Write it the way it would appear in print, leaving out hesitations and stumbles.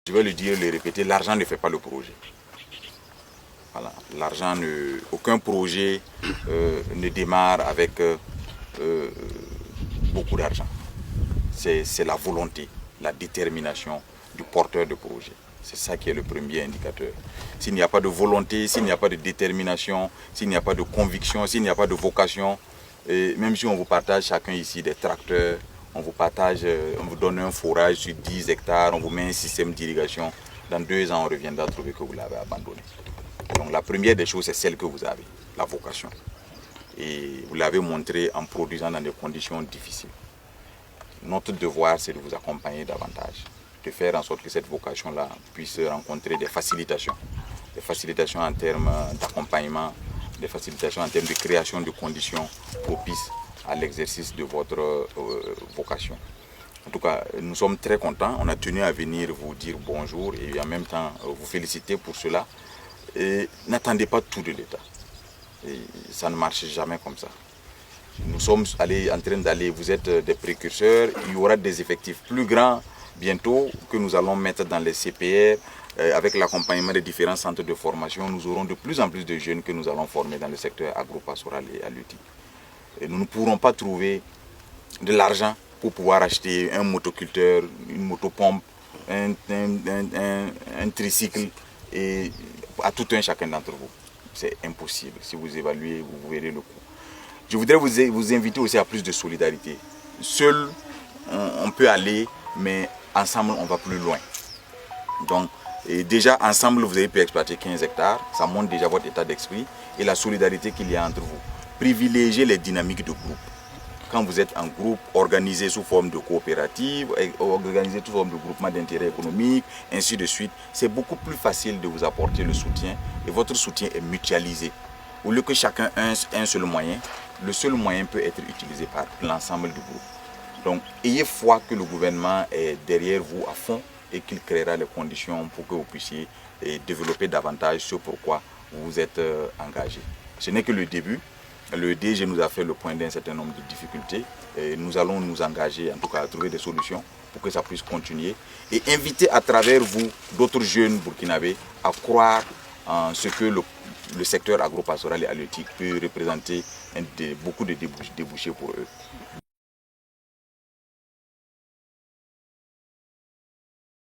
Je vais le dire, le répéter, l'argent ne fait pas le projet. Voilà. Aucun projet ne démarre avec beaucoup d'argent. C'est la volonté, la détermination du porteur de projet. C'est ça qui est le premier indicateur. S'il n'y a pas de volonté, s'il n'y a pas de détermination, s'il n'y a pas de conviction, s'il n'y a pas de vocation, et même si on vous partage chacun ici des tracteurs, on vous donne un forage sur 10 hectares, on vous met un système d'irrigation, dans 2 ans on reviendra trouver que vous l'avez abandonné. Donc la première des choses, c'est celle que vous avez, la vocation. Et vous l'avez montré en produisant dans des conditions difficiles. Notre devoir, c'est de vous accompagner davantage, de faire en sorte que cette vocation-là puisse rencontrer des facilitations en termes d'accompagnement, des facilitations en termes de création de conditions propices à l'exercice de votre vocation. En tout cas, nous sommes très contents. On a tenu à venir vous dire bonjour et en même temps vous féliciter pour cela. Et n'attendez pas tout de l'État. Ça ne marche jamais comme ça. Nous sommes en train d'aller, vous êtes des précurseurs, il y aura des effectifs plus grands bientôt que nous allons mettre dans les CPR. Avec l'accompagnement des différents centres de formation, nous aurons de plus en plus de jeunes que nous allons former dans le secteur agropastoral et halieutique. Et nous ne pourrons pas trouver de l'argent pour pouvoir acheter un motoculteur, une motopompe, un tricycle et à tout un chacun d'entre vous. C'est impossible. Si vous évaluez, vous verrez le coût. Je voudrais vous inviter aussi à plus de solidarité. Seul, on peut aller, mais ensemble, on va plus loin. Donc, déjà, ensemble, vous avez pu exploiter 15 hectares. Ça montre déjà votre état d'esprit et la solidarité qu'il y a entre vous. Privilégiez les dynamiques de groupe. Quand vous êtes en groupe, organisé sous forme de coopérative, organisé sous forme de groupement d'intérêt économique, ainsi de suite, c'est beaucoup plus facile de vous apporter le soutien et votre soutien est mutualisé. Au lieu que chacun ait un seul moyen, le seul moyen peut être utilisé par l'ensemble du groupe. Donc, ayez foi que le gouvernement est derrière vous à fond et qu'il créera les conditions pour que vous puissiez développer davantage ce pourquoi vous vous êtes engagé. Ce n'est que le début. Le DG nous a fait le point d'un certain nombre de difficultés et nous allons nous engager en tout cas à trouver des solutions pour que ça puisse continuer et inviter à travers vous d'autres jeunes burkinabés à croire en ce que le secteur agropastoral et halieutique peut représenter beaucoup de débouchés pour eux.